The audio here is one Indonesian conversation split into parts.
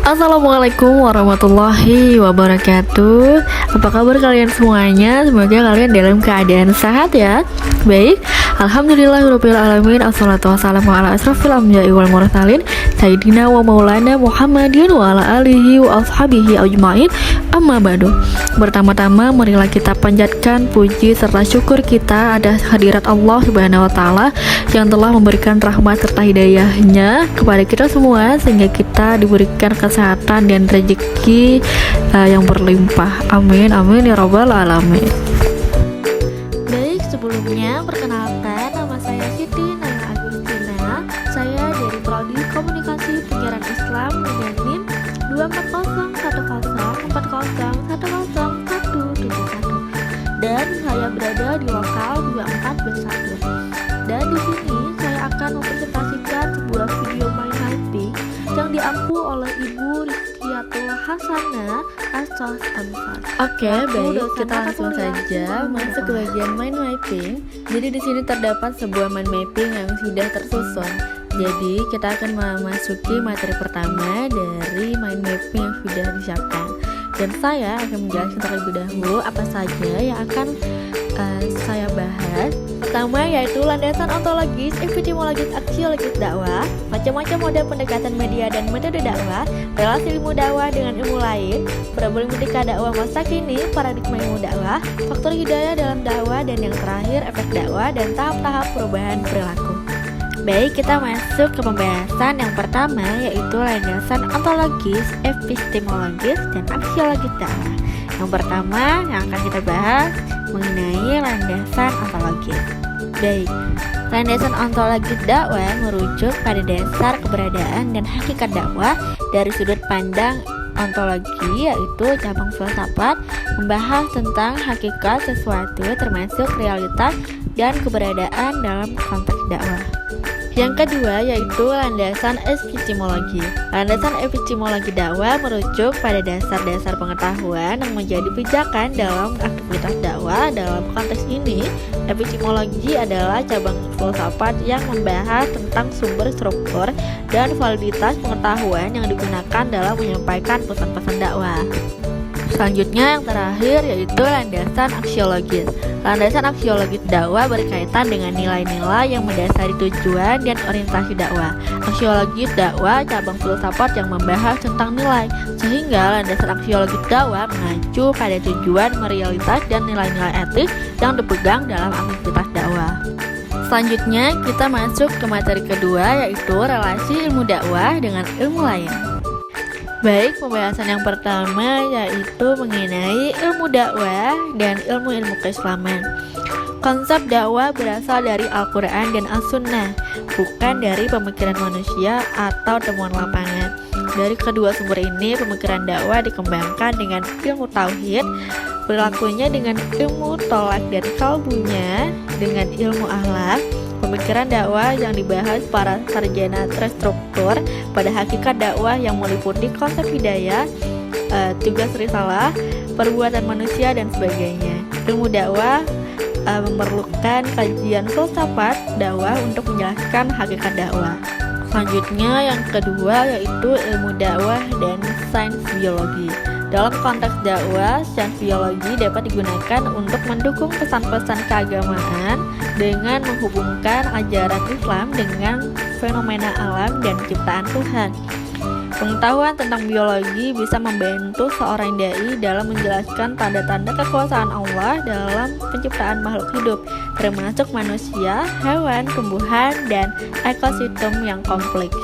Assalamualaikum warahmatullahi wabarakatuh. Apa kabar kalian semuanya? Semoga kalian dalam keadaan sehat ya. Baik, alhamdulillahirabbil alamin. Assalatu wassalamu ala asrofil anbiya'i wal mursalin Sayyidina wa maulana Muhammadin wa ala alihi wa ashabihi ajmain. Amma ba'du. Pertama-tama marilah kita panjatkan puji serta syukur kita atas hadirat Allah Subhanahu wa taala yang telah memberikan rahmat serta hidayahnya kepada kita semua sehingga kita diberikan kesehatan dan rezeki yang berlimpah. Amin amin ya rabbal alamin. Baik, sebelumnya perkenalkan, nama saya Siti Naya Agustina. Saya dari Prodi Komunikasi Penyiaran Islam dengan NIM 24010401071 dan saya berada di lokal 24B1. Dan di sini saya akan mempresentasikan sebuah video mind mapping yang diampu oleh Ibu Rizkiatul Hasanah Asos Ansar. Oke, baik, kita langsung saja masuk ke bagian mind mapping. Jadi di sini terdapat sebuah mind mapping yang sudah tersusun. Jadi kita akan memasuki materi pertama dari mind mapping yang sudah disiapkan. Dan saya akan menjelaskan terlebih dahulu apa saja yang akan saya bahas. Pertama yaitu landasan ontologis, epistemologis, aksiologis dakwah, macam-macam model pendekatan media dan metode dakwah, relasi ilmu dakwah dengan ilmu lain, problematika dakwah masa kini, paradigma ilmu dakwah, faktor hidayah dalam dakwah, dan yang terakhir efek dakwah dan tahap-tahap perubahan perilaku. Baik, kita masuk ke pembahasan yang pertama yaitu landasan ontologis, epistemologis, dan aksiologis dakwah. Yang pertama yang akan kita bahas mengenai landasan ontologis. Baik, landasan ontologis dakwah merujuk pada dasar keberadaan dan hakikat dakwah dari sudut pandang ontologi, yaitu cabang filsafat, membahas tentang hakikat sesuatu termasuk realitas dan keberadaan dalam konteks dakwah. Yang kedua yaitu landasan epistemologi. Landasan epistemologi dakwah merujuk pada dasar-dasar pengetahuan yang menjadi pijakan dalam aktivitas dakwah. Dalam konteks ini, epistemologi adalah cabang filsafat yang membahas tentang sumber, struktur, dan validitas pengetahuan yang digunakan dalam menyampaikan pesan-pesan dakwah. Selanjutnya yang terakhir yaitu landasan aksiologis. Landasan aksiologis dakwah berkaitan dengan nilai-nilai yang mendasari tujuan dan orientasi dakwah. Aksiologis dakwah cabang filsafat yang membahas tentang nilai, sehingga landasan aksiologis dakwah mengacu pada tujuan, realitas, dan nilai-nilai etik yang dipegang dalam aktivitas dakwah. Selanjutnya kita masuk ke materi kedua yaitu relasi ilmu dakwah dengan ilmu lain. Baik, pembahasan yang pertama yaitu mengenai ilmu dakwah dan ilmu-ilmu keislaman. Konsep dakwah berasal dari Al-Quran dan As-Sunnah, bukan dari pemikiran manusia atau temuan lapangan. Dari kedua sumber ini, pemikiran dakwah dikembangkan dengan ilmu tauhid, berlakunya dengan ilmu tolak dan kalbunya, dengan ilmu akhlak. Pemikiran dakwah yang dibahas para sarjana terstruktur pada hakikat dakwah yang meliputi konsep hidayah, tugas risalah, perbuatan manusia, dan sebagainya. Ilmu dakwah memerlukan kajian filsafat dakwah untuk menjelaskan hakikat dakwah. Selanjutnya yang kedua yaitu ilmu dakwah dan sains biologi. Dalam konteks dakwah, sains biologi dapat digunakan untuk mendukung pesan-pesan keagamaan dengan menghubungkan ajaran Islam dengan fenomena alam dan ciptaan Tuhan. Pengetahuan tentang biologi bisa membantu seorang dai dalam menjelaskan tanda-tanda kekuasaan Allah dalam penciptaan makhluk hidup, termasuk manusia, hewan, tumbuhan, dan ekosistem yang kompleks.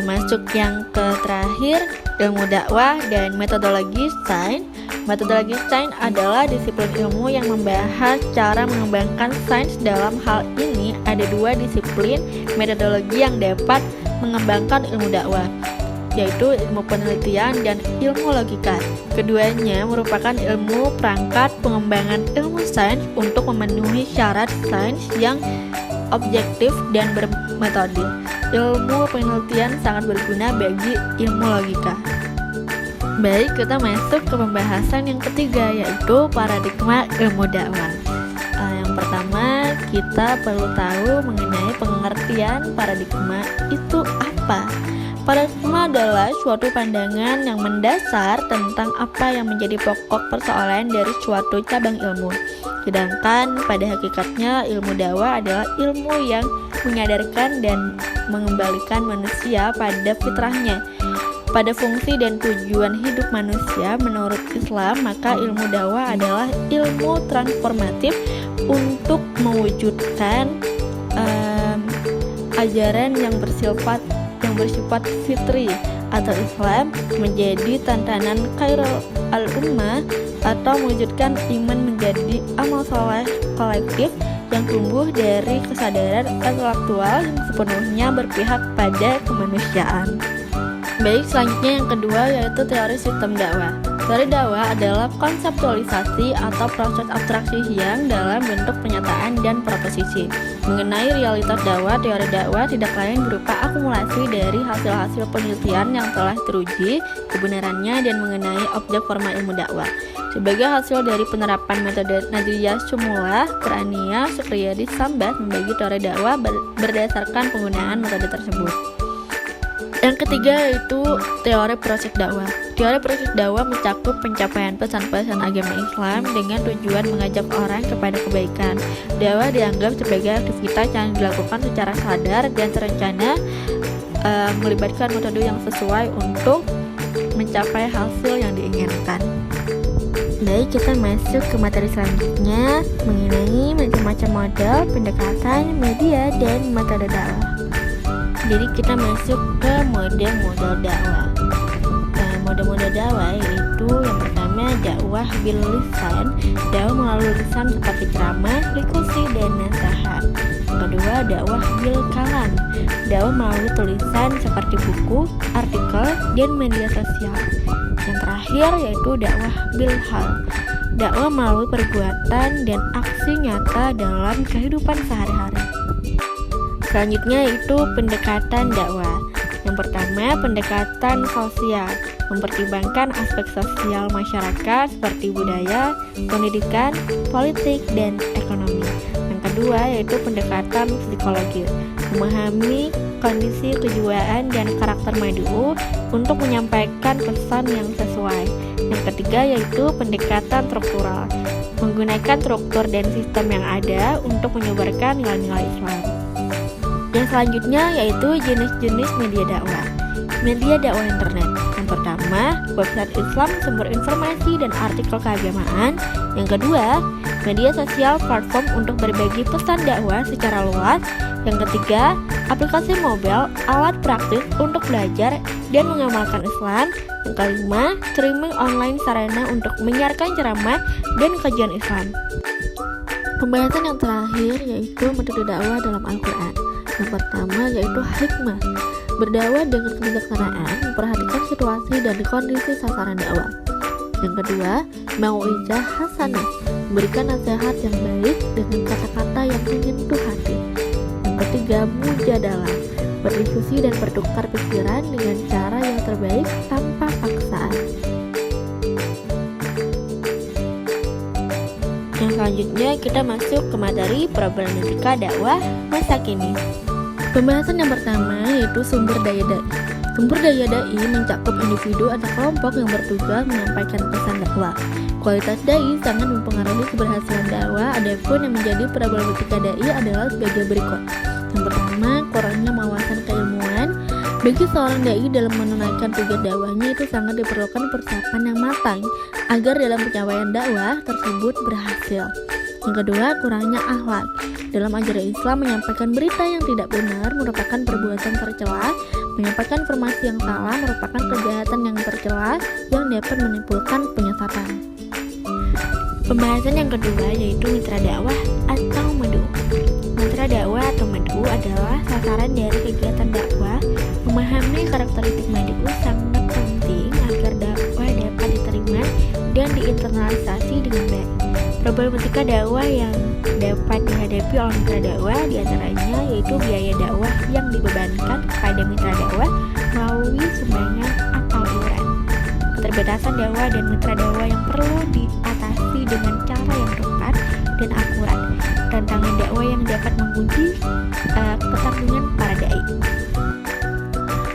Masuk yang ke terakhir, ilmu dakwah dan metodologi sains. Metodologi sains adalah disiplin ilmu yang membahas cara mengembangkan sains. Dalam hal ini ada dua disiplin metodologi yang dapat mengembangkan ilmu dakwah, yaitu ilmu penelitian dan ilmu logika. Keduanya merupakan ilmu perangkat pengembangan ilmu sains untuk memenuhi syarat sains yang objektif dan bermetode. Ilmu penelitian sangat berguna bagi ilmu logika. Baik, kita masuk ke pembahasan yang ketiga yaitu paradigma ilmu dakwah. Yang pertama, kita perlu tahu mengenai pengertian paradigma itu apa. Paradigma adalah suatu pandangan yang mendasar tentang apa yang menjadi pokok persoalan dari suatu cabang ilmu. Sedangkan pada hakikatnya ilmu dakwah adalah ilmu yang menyadarkan dan mengembalikan manusia pada fitrahnya, pada fungsi dan tujuan hidup manusia. Menurut Islam, maka ilmu dakwah adalah ilmu transformatif untuk mewujudkan ajaran yang bersifat fitri atau Islam menjadi tatanan khairul al-ummah, atau mewujudkan iman menjadi amal soleh kolektif yang tumbuh dari kesadaran intelektual yang sepenuhnya berpihak pada kemanusiaan. Baik, selanjutnya yang kedua yaitu teori sistem dakwah. Teori dakwah adalah konseptualisasi atau proses abstraksi yang dalam bentuk pernyataan dan proposisi. Mengenai realitas dakwah, teori dakwah tidak lain berupa akumulasi dari hasil-hasil penelitian yang telah teruji kebenarannya dan mengenai objek formal ilmu dakwah. Sebagai hasil dari penerapan metode Nadriyah Syumulah, Qur'aniyah, Syukriyah, Sambat membagi teori dakwah berdasarkan penggunaan metode tersebut. Yang ketiga yaitu teori proses dakwah. Teori proses dakwah mencakup pencapaian pesan-pesan agama Islam dengan tujuan mengajak orang kepada kebaikan. Dakwah dianggap sebagai aktivitas yang dilakukan secara sadar dan terencana, melibatkan metode yang sesuai untuk mencapai hasil yang diinginkan. Baik, kita masuk ke materi selanjutnya mengenai macam-macam model, pendekatan, media, dan metode dakwah. Jadi kita masuk ke model-model dakwah. Model-model dakwah yaitu yang pertama dakwah bil lisan, dakwah melalui lisan seperti ceramah, diskusi, dan nasihat. Yang kedua dakwah bil kalam, dakwah melalui tulisan seperti buku, artikel, dan media sosial. Yang terakhir yaitu dakwah bil hal, dakwah melalui perbuatan dan aksi nyata dalam kehidupan sehari-hari. Selanjutnya yaitu pendekatan dakwah. Yang pertama, pendekatan sosial, mempertimbangkan aspek sosial masyarakat seperti budaya, pendidikan, politik, dan ekonomi. Yang kedua yaitu pendekatan psikologis, memahami kondisi kejiwaan dan karakter mad'u untuk menyampaikan pesan yang sesuai. Yang ketiga yaitu pendekatan struktural, menggunakan struktur dan sistem yang ada untuk menyebarkan nilai-nilai Islam. Yang selanjutnya yaitu jenis-jenis media dakwah. Media dakwah internet. Yang pertama, website Islam, sumber informasi dan artikel keagamaan. Yang kedua, media sosial, platform untuk berbagi pesan dakwah secara luas. Yang ketiga, aplikasi mobile, alat praktis untuk belajar dan mengamalkan Islam. Yang kelima, streaming online, sarana untuk menyiarkan ceramah dan kajian Islam. Pembahasan yang terakhir yaitu metode dakwah dalam Al-Quran. Yang pertama yaitu hikmah, berdakwah dengan kebijaksanaan, memperhatikan situasi dan kondisi sasaran dakwah. Yang kedua, mau'izah hasanah, memberikan nasihat yang baik dengan kata-kata yang menyentuh hati. Yang ketiga, mujadalah, berdiskusi dan bertukar pikiran dengan cara yang terbaik tanpa paksaan. Yang selanjutnya kita masuk ke materi problematika dakwah masa kini. Pembahasan yang pertama yaitu sumber daya dai. Sumber daya dai mencakup individu atau kelompok yang bertugas menyampaikan pesan dakwah. Kualitas dai sangat mempengaruhi keberhasilan dakwah. Adapun yang menjadi problematika dai adalah sebagai berikut. Yang pertama, kurangnya wawasan keilmuan. Bagi seorang dai dalam menunaikan tugas dakwahnya itu sangat diperlukan persiapan yang matang agar dalam pencapaian dakwah tersebut berhasil. Yang kedua, kurangnya akhlak. Dalam ajaran Islam, menyampaikan berita yang tidak benar merupakan perbuatan tercela. Menyampaikan informasi yang salah merupakan kejahatan yang tercela yang dapat menimbulkan penyesatan. Pembahasan yang kedua yaitu mitra dakwah atau mad'u. Mitra dakwah atau mad'u adalah sasaran dari kegiatan dakwah. Memahami karakteristik mad'u sangat penting agar dakwah dapat diterima dan diinternalisasi dengan baik. Problematika dakwah yang dapat dihadapi oleh mitra dakwah diantaranya yaitu biaya dakwah yang dibebankan kepada mitra dakwah melalui sumbangan atau iuran, keterbatasan dakwah dan mitra dakwah yang perlu diatasi dengan cara yang tepat dan akurat, tantangan dakwah yang dapat menguji ketanggungan para dai.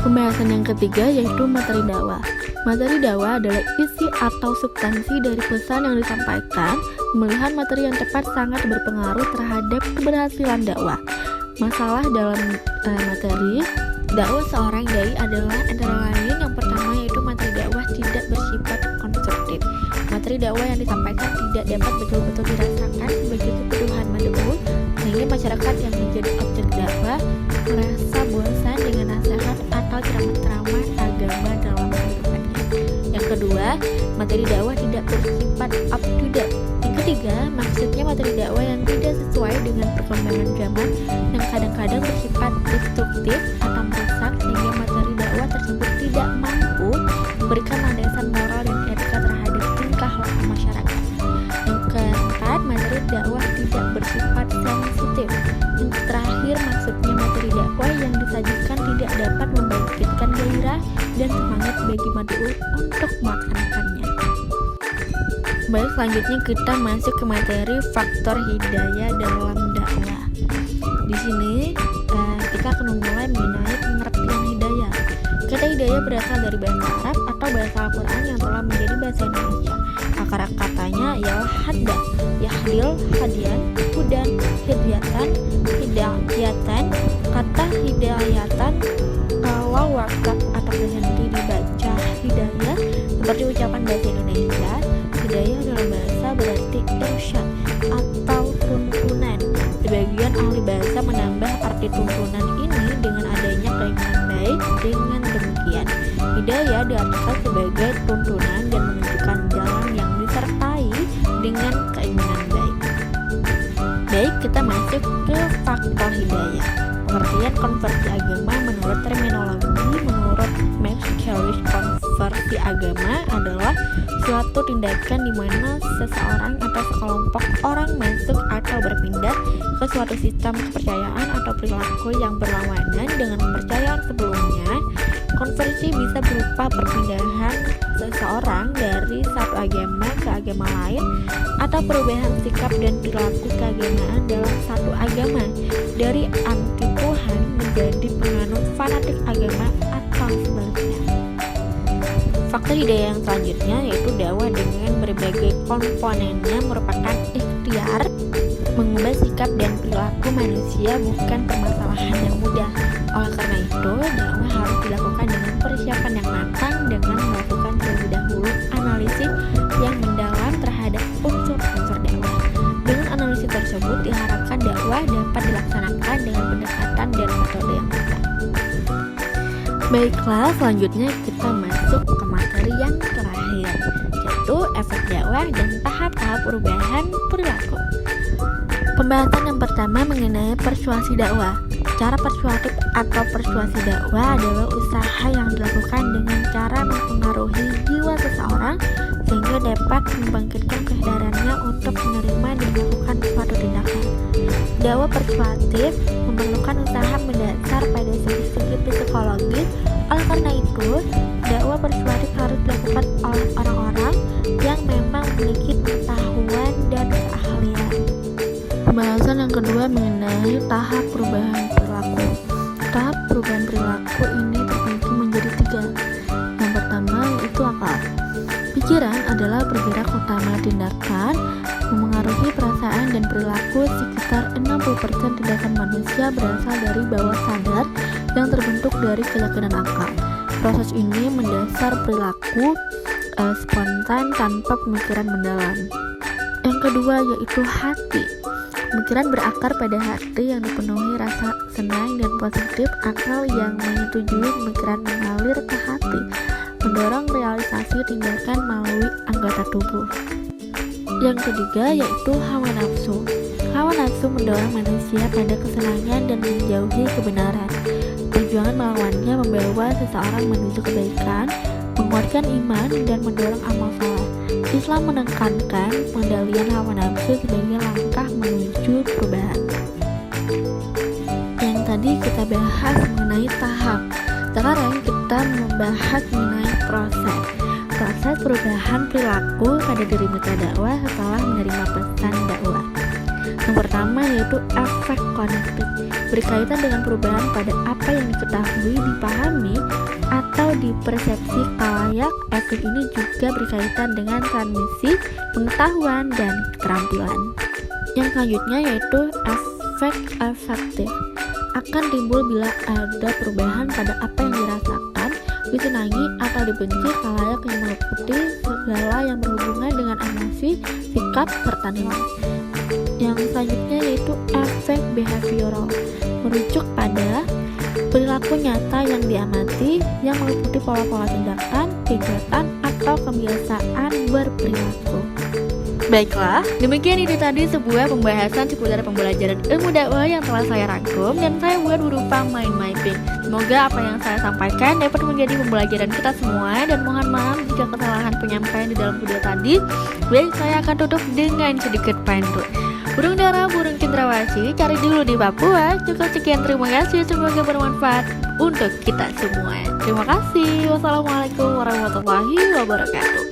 Pembahasan yang ketiga yaitu materi dakwah. Materi dakwah adalah isi atau substansi dari pesan yang disampaikan. Pemilihan materi yang tepat sangat berpengaruh terhadap keberhasilan dakwah. Masalah dalam materi dakwah seorang dai adalah antara lain yang pertama yaitu materi dakwah tidak bersifat konstruktif. Materi dakwah yang disampaikan tidak dapat betul-betul dirasakan sebagai kebutuhan mad'u, sehingga masyarakat yang menjadi objek dakwah merasa bosan dengan nasihat atau ceramah-ceramah agama dalam kehidupannya. Yang kedua, materi dakwah tidak bersifat up to date. Yang ketiga, maksudnya materi dakwah yang tidak sesuai dengan perkembangan zaman yang kadang-kadang bersifat destruktif atau merusak, sehingga materi dakwah tersebut tidak mampu memberikan landasan moral dan etika terhadap tingkah laku masyarakat. Yang keempat, materi dakwah tidak bersifat sensitif. Yang terakhir, maksudnya materi dakwah yang disajikan tidak dapat membangkitkan gairah dan semangat bagi mad'u untuk melaksanakannya. Baik, selanjutnya kita masuk ke materi faktor hidayah dalam dakwah. Di sini kita akan memulai mengenai pengertian hidayah. Kata hidayah berasal dari bahasa Arab atau bahasa Al-Quran yang telah menjadi bahasa Indonesia. Akar katanya ialah hadda, yahdil, hadian, hudan, hidayatan, hidayatan. Kata hidayatan kalau wakaf atau berhenti dibaca hidayah seperti ucapan bahasa Indonesia, hidayah dalam bahasa berarti irsyad atau tuntunan. Sebagian ahli bahasa menambah arti tuntunan ini dengan adanya keinginan baik. Dengan demikian, hidayah diartikan sebagai tuntunan dan menunjukkan jalan yang disertai dengan keinginan baik. Baik, kita masuk ke faktor hidayah. Pengertian konversi agama menurut terminologi menurut Max Harris, konversi agama adalah suatu tindakan di mana seseorang atau sekelompok orang masuk atau berpindah ke suatu sistem kepercayaan atau perilaku yang berlawanan dengan kepercayaan sebelumnya. Konversi bisa berupa perpindahan seseorang dari satu agama ke agama lain atau perubahan sikap dan perilaku keagamaan dalam satu agama dari anti Tuhan menjadi penganut fanatik agama atau sebaliknya. Faktor hidayah yang selanjutnya yaitu dakwah dengan berbagai komponennya merupakan ikhtiar mengubah sikap dan perilaku manusia, bukan permasalahan yang mudah. Oleh karena itu, dakwah harus dilakukan dengan persiapan yang matang dengan melakukan terlebih dahulu analisis yang mendalam terhadap unsur-unsur dakwah. Dengan analisis tersebut diharapkan dakwah dapat dilaksanakan dengan pendekatan dan metode yang tepat. Baiklah, selanjutnya kita masuk ke materi yang terakhir, yaitu efek dakwah dan tahap-tahap perubahan perilaku. Pembahasan yang pertama mengenai persuasi dakwah. Cara persuasif atau persuasi dakwah adalah usaha yang dilakukan dengan cara mempengaruhi jiwa seseorang sehingga dapat membangkitkan kesadarannya untuk menerima dan melakukan suatu tindakan. Dakwah persuasif memerlukan usaha mendasar pada segi-segi psikologis. Oleh karena itu, dakwah persuasif harus dilakukan oleh orang-orang yang memang memiliki pengetahuan dan keahlian. Pembahasan yang kedua mengenai tahap perubahan perilaku. Tahap perubahan perilaku ini terbagi menjadi 3. Yang pertama yaitu akal. Pikiran adalah pergerak utama tindakan, memengaruhi perasaan dan perilaku. Sekitar 60% tindakan manusia berasal dari bawah sadar yang terbentuk dari keyakinan akal. Proses ini mendasar perilaku spontan tanpa pemikiran mendalam. Yang kedua yaitu hati. Pemikiran berakar pada hati yang dipenuhi rasa senang dan positif. Akal yang menyetujui pemikiran mengalir ke hati, mendorong realisasi tindakan melalui anggota tubuh. Yang ketiga yaitu hawa nafsu. Hawa nafsu mendorong manusia pada kesenangan dan menjauhi kebenaran. Perjuangan melawannya membawa seseorang menuju kebaikan, menguatkan iman, dan mendorong amal saleh. Islam menekankan pengendalian hawa nafsu sebagai langkah menuju perubahan. Yang tadi kita bahas mengenai tahap. Sekarang kita membahas mengenai proses perubahan perilaku pada diri mitra dakwah setelah menerima pesan dakwah. Yang pertama yaitu efek konektif, berkaitan dengan perubahan pada apa yang diketahui, dipahami, atau dipersepsi khalayak. Efek ini juga berkaitan dengan transmisi pengetahuan dan keterampilan. Yang selanjutnya yaitu efek afektif, akan timbul bila ada perubahan pada apa yang dirasakan, disenangi, atau dibenci khalayak yang meliputi segala yang berhubungan dengan emosi, sikap, serta nilai. Yang selanjutnya yaitu efek behavioral, merujuk pada perilaku nyata yang diamati yang meliputi pola-pola tindakan, kegiatan, atau kebiasaan berperilaku. Baiklah, demikian itu tadi sebuah pembahasan seputar pembelajaran ilmu dakwah yang telah saya rangkum dan saya buat berupa mind mapping. Semoga apa yang saya sampaikan dapat menjadi pembelajaran kita semua, dan mohon maaf jika kesalahan penyampaian di dalam video tadi. Baik, saya akan tutup dengan sedikit pantun. Burung dara, burung cendrawasih, cari dulu di Papua. Cukup sekian, terima kasih, semoga bermanfaat untuk kita semua. Terima kasih. Wassalamualaikum warahmatullahi wabarakatuh.